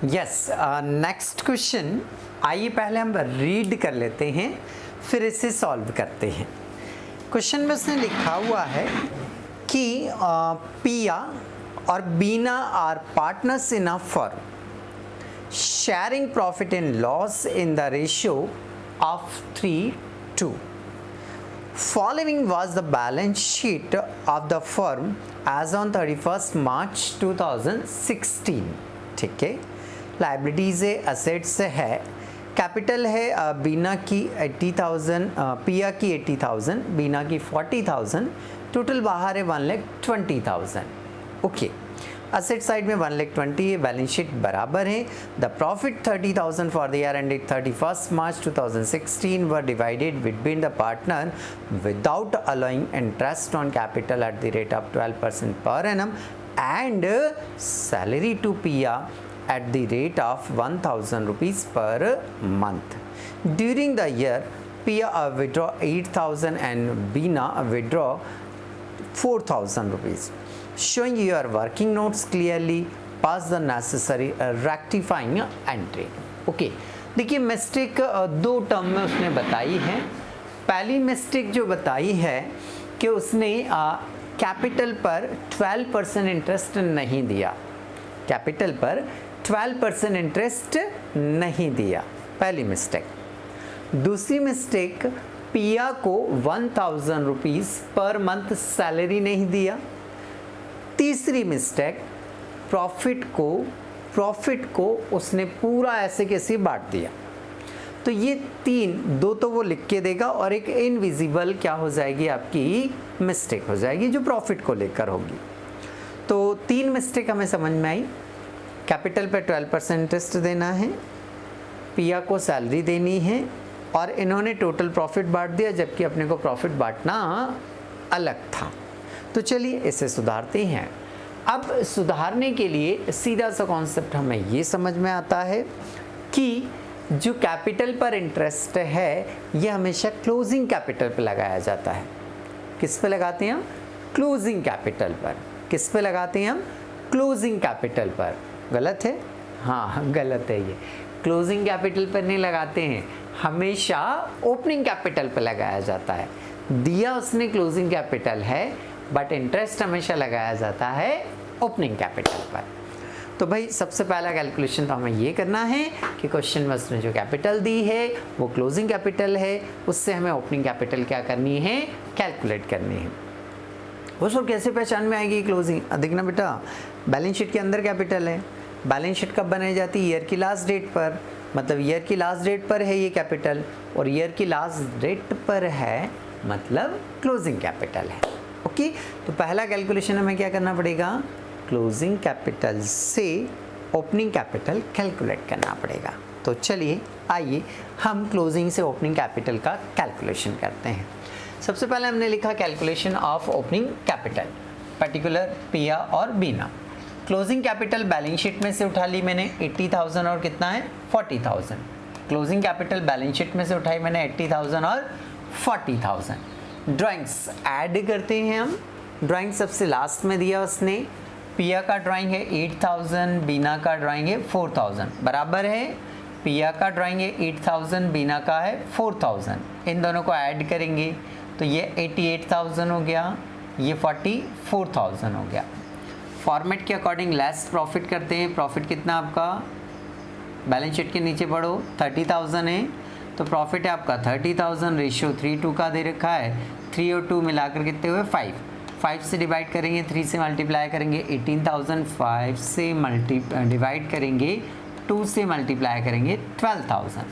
Yes, next question, आइए पहले हम रीड कर लेते हैं फिर इसे सॉल्व करते हैं। क्वेश्चन में उसने लिखा हुआ है कि पिया और Bina are partners in a firm, sharing profit and loss in the ratio of 3:2. Following was the balance sheet of the firm as on 31st March 2016. ठीक है, लाइबिलिटीज है, असेट्स है, कैपिटल है बीना की 80,000, पिया की 80,000, बीना की 40,000, टोटल बाहर है 1,20,000। ओके, असेट साइड में 1,20,000 है, बैलेंस शीट बराबर है। The profit 30,000 for the year ended 31st March 2016 were divided between the partner without allowing interest on capital at the rate of 12% per annum and salary to Piya at the rate of 1,000 rupees per month. During the year, Pia withdraw 8,000 and Beena withdraw 4,000 rupees. Showing your working notes clearly, pass the necessary rectifying entry. Okay, देखिए mistake दो term में उसने बताई है। पहली mistake जो बताई है कि उसने कैपिटल पर 12% इंटरेस्ट नहीं दिया, कैपिटल पर 12% इंटरेस्ट नहीं दिया, पहली मिस्टेक। दूसरी मिस्टेक, पिया को 1,000 रुपीज़ पर मंथ सैलरी नहीं दिया। तीसरी मिस्टेक, प्रॉफिट को उसने पूरा ऐसे कैसे बांट दिया। तो ये तीन, दो तो वो लिख के देगा और एक इनविजिबल क्या हो जाएगी, आपकी मिस्टेक हो जाएगी जो प्रॉफिट को लेकर होगी। तो तीन मिस्टेक हमें समझ में आई। कैपिटल पे 12% इंटरेस्ट देना है, पिया को सैलरी देनी है और इन्होंने टोटल प्रॉफिट बांट दिया जबकि अपने को प्रॉफिट बांटना अलग था। तो चलिए इसे सुधारते हैं। अब सुधारने के लिए सीधा सा कॉन्सेप्ट हमें ये समझ में आता है कि जो कैपिटल पर इंटरेस्ट है ये हमेशा क्लोजिंग कैपिटल पर लगाया जाता है। किस पे लगाते हैं हम? क्लोजिंग कैपिटल पर। किस पे लगाते हैं हम? क्लोजिंग कैपिटल पर। गलत है? हाँ गलत है, ये क्लोजिंग कैपिटल पर नहीं लगाते हैं, हमेशा ओपनिंग कैपिटल पर लगाया जाता है। दिया उसने क्लोजिंग कैपिटल है बट इंटरेस्ट हमेशा लगाया जाता है ओपनिंग कैपिटल पर। तो भाई सबसे पहला कैलकुलेशन तो हमें ये करना है कि क्वेश्चन में उसने जो कैपिटल दी है वो क्लोजिंग कैपिटल है, उससे हमें ओपनिंग कैपिटल क्या करनी है, कैलकुलेट करनी है। उसको कैसे पहचान में आएगी क्लोजिंग? देखना बेटा, बैलेंस शीट के अंदर कैपिटल है, बैलेंस शीट कब बनाई जाती है? ईयर की लास्ट डेट पर, मतलब ईयर की लास्ट डेट पर है ये कैपिटल और ईयर की लास्ट डेट पर है मतलब क्लोजिंग कैपिटल है। ओके, तो पहला कैलकुलेशन हमें क्या करना पड़ेगा, क्लोजिंग कैपिटल से ओपनिंग कैपिटल कैलकुलेट करना पड़ेगा। तो चलिए आइए हम क्लोजिंग से ओपनिंग कैपिटल का कैलकुलेशन करते हैं। सबसे पहले हमने लिखा calculation of opening capital, particular पिया और बीना। क्लोजिंग कैपिटल बैलेंस शीट में से उठा ली मैंने 80,000 और कितना है 40,000। क्लोजिंग कैपिटल बैलेंस शीट में से उठाई मैंने 80,000 और 40,000। ड्राइंग्स ऐड करते हैं हम। ड्राइंग सबसे लास्ट में दिया उसने, पिया का ड्राइंग है 8,000, बीना का ड्राइंग है 4,000, बराबर है। पिया का ड्राइंग है 8,000, बीना का है 4,000। इन दोनों को ऐड करेंगे तो ये 88,000 हो गया, ये 44,000 हो गया। फॉर्मेट के अकॉर्डिंग लेस प्रॉफिट करते हैं। प्रॉफिट कितना आपका, बैलेंस शीट के नीचे पढ़ो 30,000 है तो प्रॉफिट है आपका 30,000, रेशियो 3:2 का दे रखा है। 3 और 2 मिलाकर कितने हुए 5 से डिवाइड करेंगे, 3 से मल्टीप्लाई करेंगे 18,000, 5 से डिवाइड करेंगे 2 से मल्टीप्लाई करेंगे 12,000।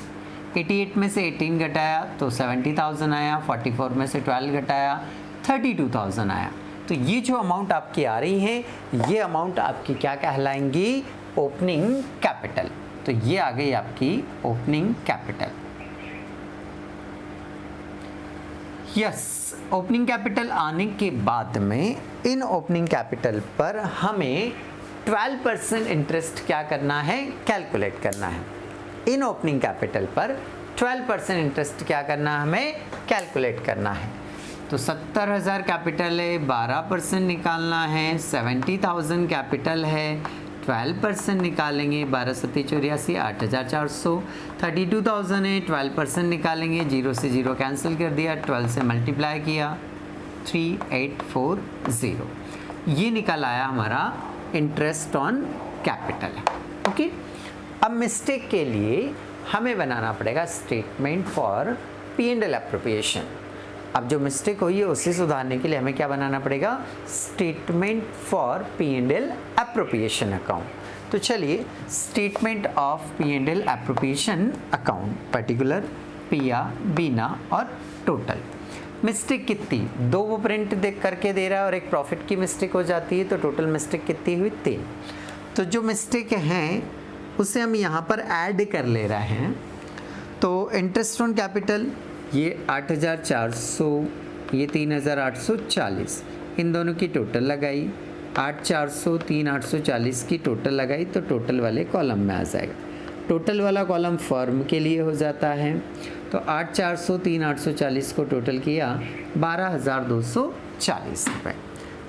88 में से 18 घटाया तो 70,000 आया, 44 में से 12 घटाया 32,000 आया। तो ये जो अमाउंट आपकी आ रही है ये अमाउंट आपकी क्या कहलाएंगी, ओपनिंग कैपिटल। तो ये आ गई आपकी opening capital. Yes, opening capital आने के बाद में इन ओपनिंग कैपिटल पर हमें 12% इंटरेस्ट क्या करना है, कैलकुलेट करना है। इन ओपनिंग कैपिटल पर 12% इंटरेस्ट क्या करना है, हमें कैलकुलेट करना है। तो 70,000 कैपिटल है, 12% निकालना है। 70,000 कैपिटल है, 12% निकालेंगे, 12 सत्ती 84, 8,400। 32,000 है, 12% निकालेंगे, 0 से 0 कैंसिल कर दिया, 12 से मल्टीप्लाई किया, 3840। ये निकल आया हमारा इंटरेस्ट ऑन कैपिटल है। ओके, अब मिस्टेक के लिए हमें बनाना पड़ेगा स्टेटमेंट फॉर P&L एप्रोप्रिएशन। अब जो मिस्टेक हुई है उसे सुधारने के लिए हमें क्या बनाना पड़ेगा? Statement for P&L appropriation account. तो चलिए, statement of P&L appropriation account, particular पिया, बीना और टोटल। मिस्टेक कितनी? 2 वो प्रिंट देख करके दे रहा है और एक प्रॉफिट की मिस्टेक हो जाती है, तो टोटल मिस्टेक कितनी हुई? 3। तो जो मिस्टेक हैं उसे हम यहाँ पर ऐड कर ले रहे हैं। तो इंटरेस्ट ऑन कैपिटल ये 8,400, ये 3,840, इन दोनों की टोटल लगाई, 8,400 3,840 की टोटल लगाई, तो टोटल वाले कॉलम में आ जाएगा। टोटल वाला कॉलम फर्म के लिए हो जाता है, तो 8,400 3,840 को टोटल किया 12,240 रुपये।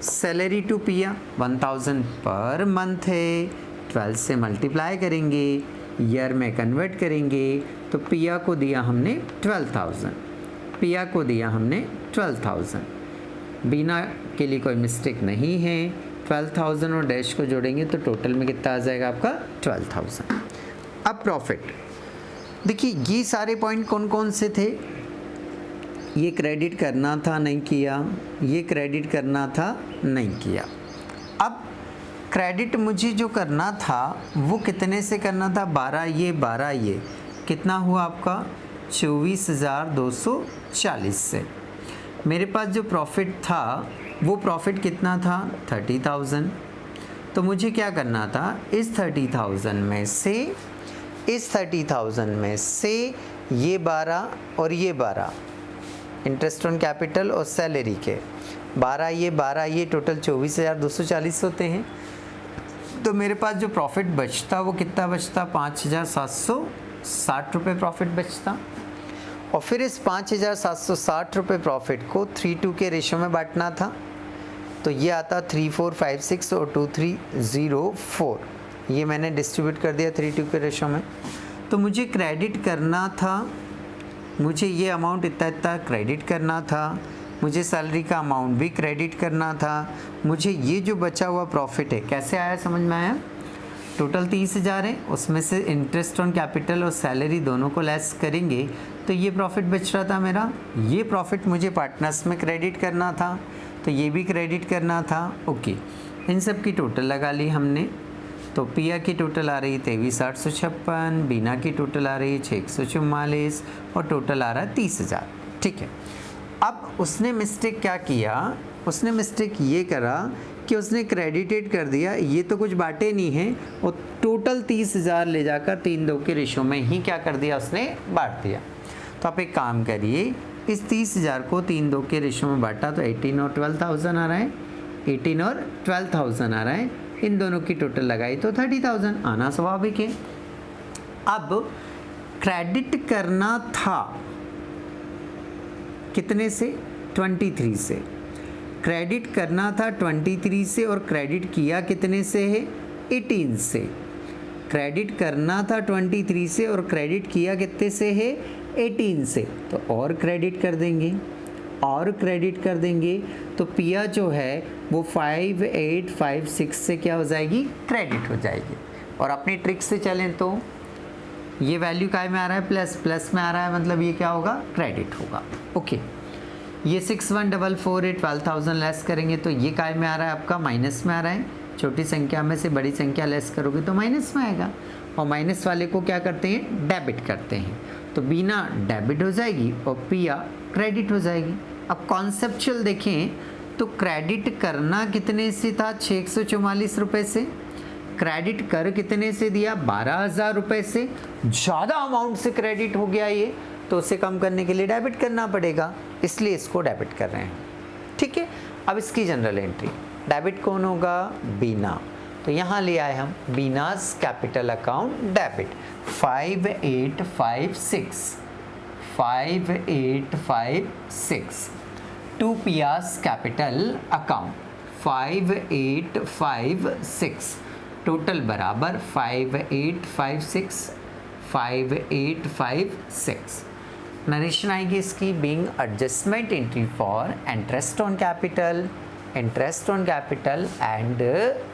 सैलरी टू पिया 1,000 पर मंथ है, 12 से मल्टीप्लाई करेंगे, ईयर में कन्वर्ट करेंगे, तो पिया को दिया हमने 12,000, पिया को दिया हमने 12,000। बीना के लिए कोई मिस्टेक नहीं है, 12,000 और डैश को जोड़ेंगे तो टोटल में कितना आ जाएगा आपका? 12,000। अब प्रॉफिट देखिए, ये सारे पॉइंट कौन कौन से थे? ये क्रेडिट करना था, नहीं किया, ये क्रेडिट करना था, नहीं किया। अब क्रेडिट मुझे जो करना था वो कितने से करना था? 12 ये कितना हुआ आपका? 24,240 से। मेरे पास जो प्रॉफिट था वो प्रॉफिट कितना था? 30,000। तो मुझे क्या करना था? इस 30,000 में से ये 12 और ये 12 इंटरेस्ट ऑन कैपिटल और सैलरी के 12 ये टोटल 24,240 होते हैं। तो मेरे पास जो प्रॉफिट बचता वो कितना बचता? 5,760 रुपये प्रॉफिट बचता। और फिर इस 5,760 रुपये प्रॉफिट को 3:2 के रेशो में बांटना था, तो ये आता 3,456 और 2,304, ये मैंने डिस्ट्रीब्यूट कर दिया 3:2 के रेशो में। तो मुझे क्रेडिट करना था, मुझे ये अमाउंट इतना क्रेडिट करना था, मुझे सैलरी का अमाउंट भी क्रेडिट करना था, मुझे ये जो बचा हुआ प्रॉफिट है कैसे आया? समझ में आया? टोटल 30,000 है, उसमें से इंटरेस्ट ऑन कैपिटल और सैलरी दोनों को लेस करेंगे तो ये प्रॉफिट बच रहा था मेरा। ये प्रॉफिट मुझे पार्टनर्स में क्रेडिट करना था, तो ये भी क्रेडिट करना था। ओके, इन सब की टोटल लगा ली हमने। तो पिया की टोटल आ रही 23,856, बीना की टोटल आ रही 6,144 और टोटल आ रहा है 30,000। ठीक है, अब उसने मिस्टेक क्या किया? उसने मिस्टेक ये करा कि उसने क्रेडिटेड कर दिया, ये तो कुछ बाटे नहीं है, और टोटल 30,000 ले जाकर 3:2 के रेशो में ही क्या कर दिया? उसने बांट दिया। तो आप एक काम करिए, इस 30,000 को 3:2 के रेशो में बांटा तो 18 और 12,000 आ रहा है, 18 और 12,000 आ रहा है, इन दोनों की टोटल लगाई तो 30,000 आना स्वाभाविक है। अब क्रेडिट करना था कितने से? 23 से। क्रेडिट करना था 23 से और क्रेडिट किया कितने से है? 18 से। क्रेडिट करना था 23 से और क्रेडिट किया कितने से है? 18 से। तो और क्रेडिट कर देंगे, और क्रेडिट कर देंगे, तो पिया जो है वो 5856 से क्या हो जाएगी? क्रेडिट हो जाएगी। और अपनी ट्रिक से चलें तो ये वैल्यू काय में आ रहा है? प्लस में आ रहा है, मतलब ये क्या होगा? क्रेडिट होगा। ओके, ये 6144 12,000 लेस करेंगे तो ये काय में आ रहा है? आपका माइनस में आ रहा है। छोटी संख्या में से बड़ी संख्या लेस करोगे तो माइनस में आएगा, और माइनस वाले को क्या करते हैं? डेबिट करते हैं। तो बीना डेबिट हो जाएगी और पिया क्रेडिट हो जाएगी। अब कॉन्सेप्चुअल देखें तो क्रेडिट करना कितने से था? 644 रुपये से। क्रेडिट कर कितने से दिया? 12,000 रुपये से। ज़्यादा अमाउंट से क्रेडिट हो गया ये, तो उसे कम करने के लिए डेबिट करना पड़ेगा, इसलिए इसको डेबिट कर रहे हैं। ठीक है, अब इसकी जनरल एंट्री, डेबिट कौन होगा? बीना। तो यहाँ ले आए हम बीनास कैपिटल अकाउंट डेबिट 5856 टू पियास कैपिटल अकाउंट 5856 टोटल बराबर 5856 नरेशन आएगी इसकी being adjustment entry for interest on capital and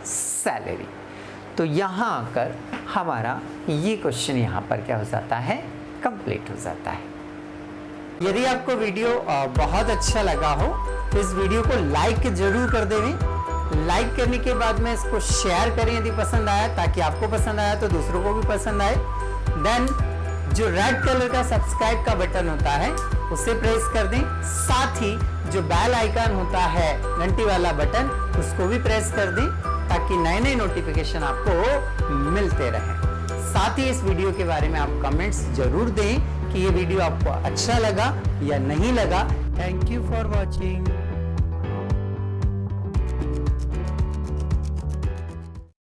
salary. तो यहाँ आकर हमारा ये क्वेश्चन यहाँ पर क्या हो जाता है, कंप्लीट हो जाता है। यदि आपको वीडियो बहुत अच्छा लगा हो तो इस वीडियो को लाइक जरूर कर देवें। लाइक करने के बाद में इसको शेयर करें यदि पसंद आया, ताकि आपको पसंद आया तो दूसरों को भी पसंद आए। देन जो रेड कलर का सब्सक्राइब का बटन होता है उसे प्रेस कर दें। साथ ही जो बेल आइकन होता है घंटी वाला बटन, उसको भी प्रेस कर दें ताकि नए नए नोटिफिकेशन आपको मिलते रहें। साथ ही इस वीडियो के बारे में आप कमेंट्स जरूर दें कि ये वीडियो आपको अच्छा लगा या नहीं लगा। Thank you for watching.